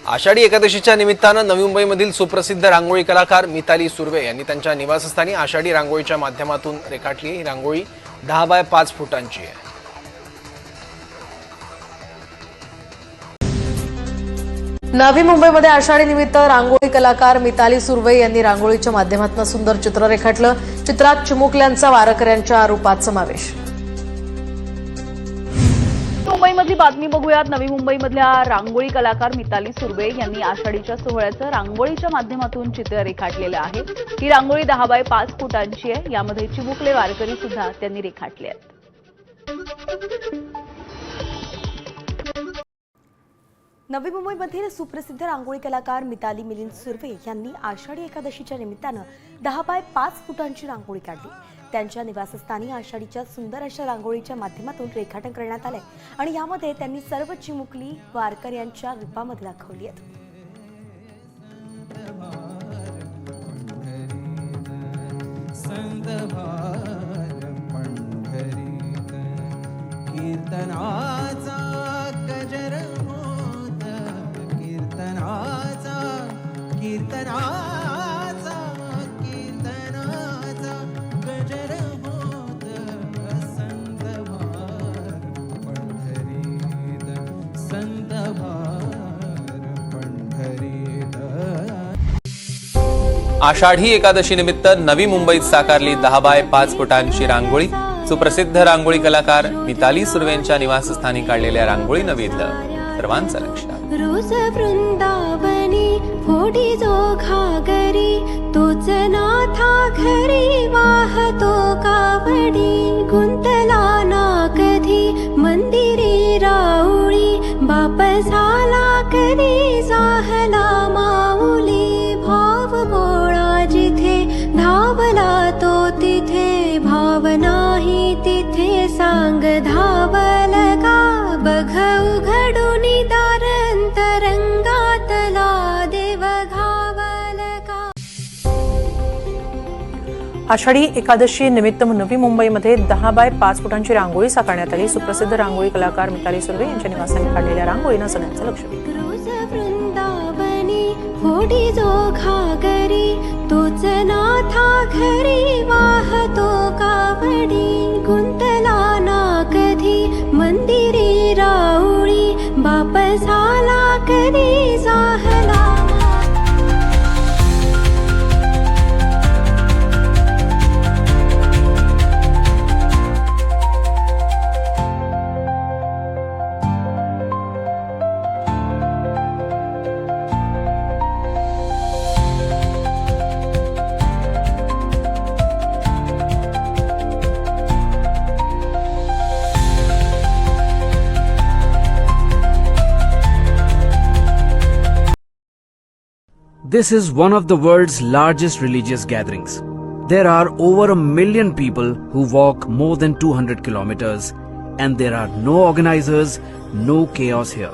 आषाढी एकादशीच्या निमित्तानं नवी मुंबईमधील सुप्रसिद्ध रांगोळी कलाकार मिताली सुर्वे यांनी त्यांच्या निवासस्थानी आषाढी रांगोळीच्या माध्यमातून रेखाटली। ही रांगोळी 10 बाय 5 फुटांची आहे। नवी मुंबईमध्ये आषाढी निमित्त रांगोळी कलाकार मिताली सुर्वे यांनी रांगोळीच्या माध्यमातून सुंदर चित्र रेखाटलं। चित्रात चिमुकल्यांचा वारकऱ्यांच्या रूपात समावेश। मुंबईमधली बातमी बघूयात। नवी मुंबईमधल्या रांगोळी कलाकार मिताली सुर्वे यांनी आषाढीच्या सोहळ्याचं रांगोळीच्या माध्यमातून चित्र रेखाटलेलं आहे। ही रांगोळी 10 बाय 5 फुटांची आहे। यामध्ये चिमुकले वारकरी सुद्धा त्यांनी रेखाटले आहेत। नवी मुंबईमधील सुप्रसिद्ध रांगोळी कलाकार मिताली मिलिंद सुर्वे यांनी आषाढी एकादशीच्या निमित्तानं 10 बाय 5 फुटांची रांगोळी काढली। त्यांच्या निवासस्थानी आषाढीच्या सुंदर अशा रांगोळीच्या माध्यमातून रेखाटन करण्यात आले आणि यामध्ये त्यांनी सर्व चिमुकली वारकऱ्यांच्या रूपामध्ये दाखवली आहेत। आषाढी एकादशी निमित्त नवी मुंबईत साकारली 10 बाय 5 फुटांची रांगोळी। सुप्रसिद्ध रांगोळी कलाकार मिताली सुर्वेंच्या निवासस्थानी काढलेल्या रांगोळीनं वेधलं सर्वांचं लक्ष। रोज वृंदावनी फोडी जो घागरी तोच नाथा घरी वाहतो कावडी गुंतला ना कधी मंदिरी राऊळी बाप झाला कधी जाहला माऊली भाव बोळा जिथे धावला तो तिथे भाव नाही तिथे सांग धावल का बघ उघडून दार अंतरंगातला देव घावल का। आषाढी एकादशी निमित्त नवी मुंबईमध्ये 10 बाय 5 फुटांची रांगोळी साकारण्यात आली। सुप्रसिद्ध रांगोळी कलाकार मिताली सुर्वे यांच्या निवासाने काढलेल्या रांगोळीनं सगळ्यांचं लक्ष वेधलं। रोज वृंदावनी फोडी जो घागरी तोच नाथा घरी वाहतो कावडी गुंतला ना कधी मंदिरी राऊळी बाप झाला कधी जाहला। This is one of the world's largest religious gatherings. There are over 1 million people who walk more than 200 kilometers, and there are no organizers, no chaos here.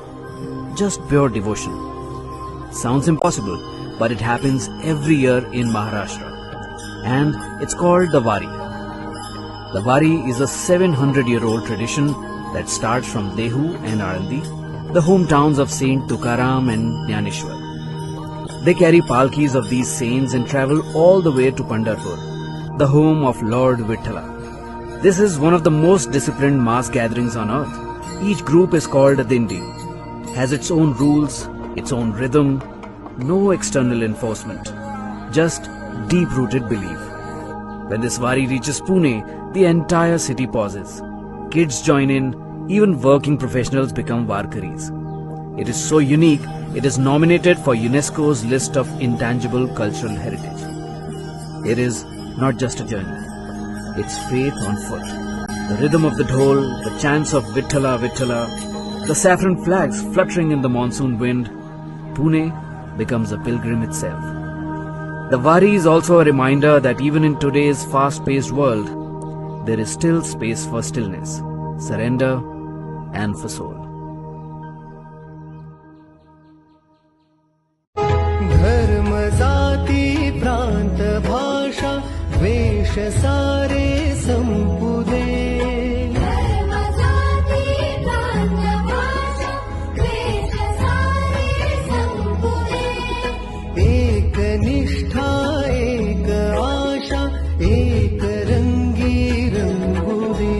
Just pure devotion. Sounds impossible, but it happens every year in Maharashtra. And it's called the Wari. The Wari is a 700-year-old tradition that starts from Dehu and Alandi, the hometowns of Saint Tukaram and Jnaneshwar. They carry palkis of these saints and travel all the way to Pandharpur, the home of Lord Vithala. This is one of the most disciplined mass gatherings on earth. Each group is called a Dindi, has its own rules, its own rhythm, no external enforcement, just deep-rooted belief. When this Wari reaches Pune, the entire city pauses. Kids join in, even working professionals become Warkaris. It is so unique, it is nominated for UNESCO's list of intangible cultural heritage. It is not just a journey, it's faith on foot. The rhythm of the dhol, the chants of Vithala Vithala, the saffron flags fluttering in the monsoon wind, Pune becomes a pilgrim itself. The Wari is also a reminder that even in today's fast-paced world, there is still space for stillness, surrender, and for soul. धर्म जाती प्रांत भाषा वेश सारे संपुदे एक निष्ठा एक आशा एक रंगी रंगुदे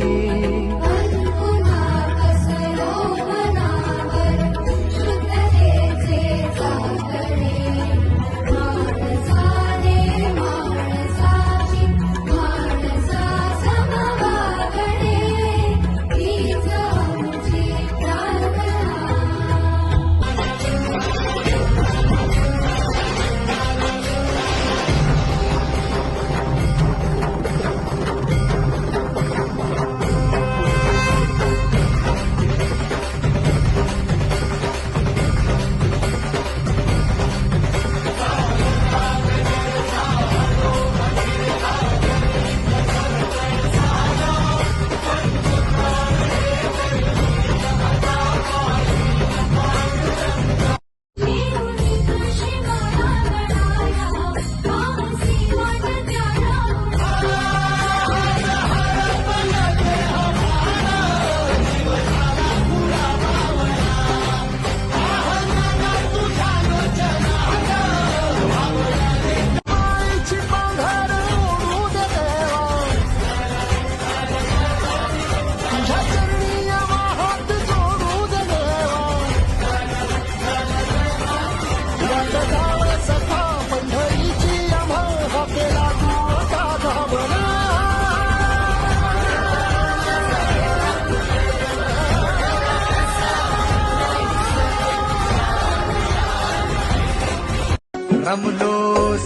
रमलो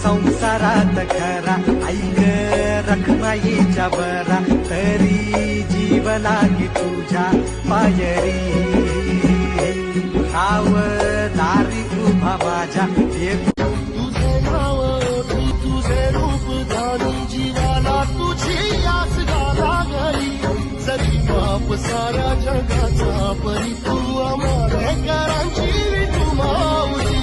संसारात खरा ऐक रखमाईच्या बरा तरी जीव लागी तुझ्या पायरी सावधारी उभा माझ्या तुझे नाव तुझे रूप धानी जीवाला तुझी आस लागली जरी बाप साऱ्या जगाचा परी तू आम्हाला करांची तू माऊली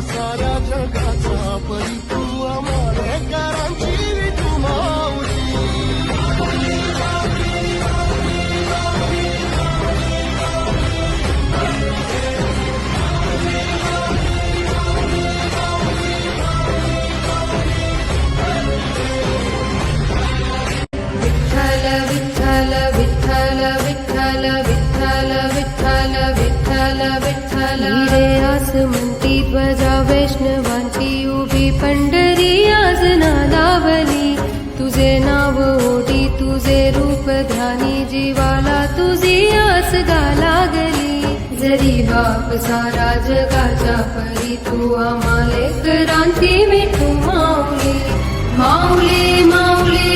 साऱ्या जगाचा परी तू आम्हाला करांची तू माऊली विठ्ठल विठ्ठल विठ्ठल विठ्ठल विठ्ठल विठ्ठल विठ्ठल विठ्ठल म्हणती ध्वजा वैष्णवांची उभी पंढरी आज नादावली तुझे नाव ओढी तुझे रूप ध्यानी जीवाला तुझी आस गा लागली जरी बाप सारा जगाच्या परी तू आम्हाले क्रांती मिठू माऊली माऊली माऊली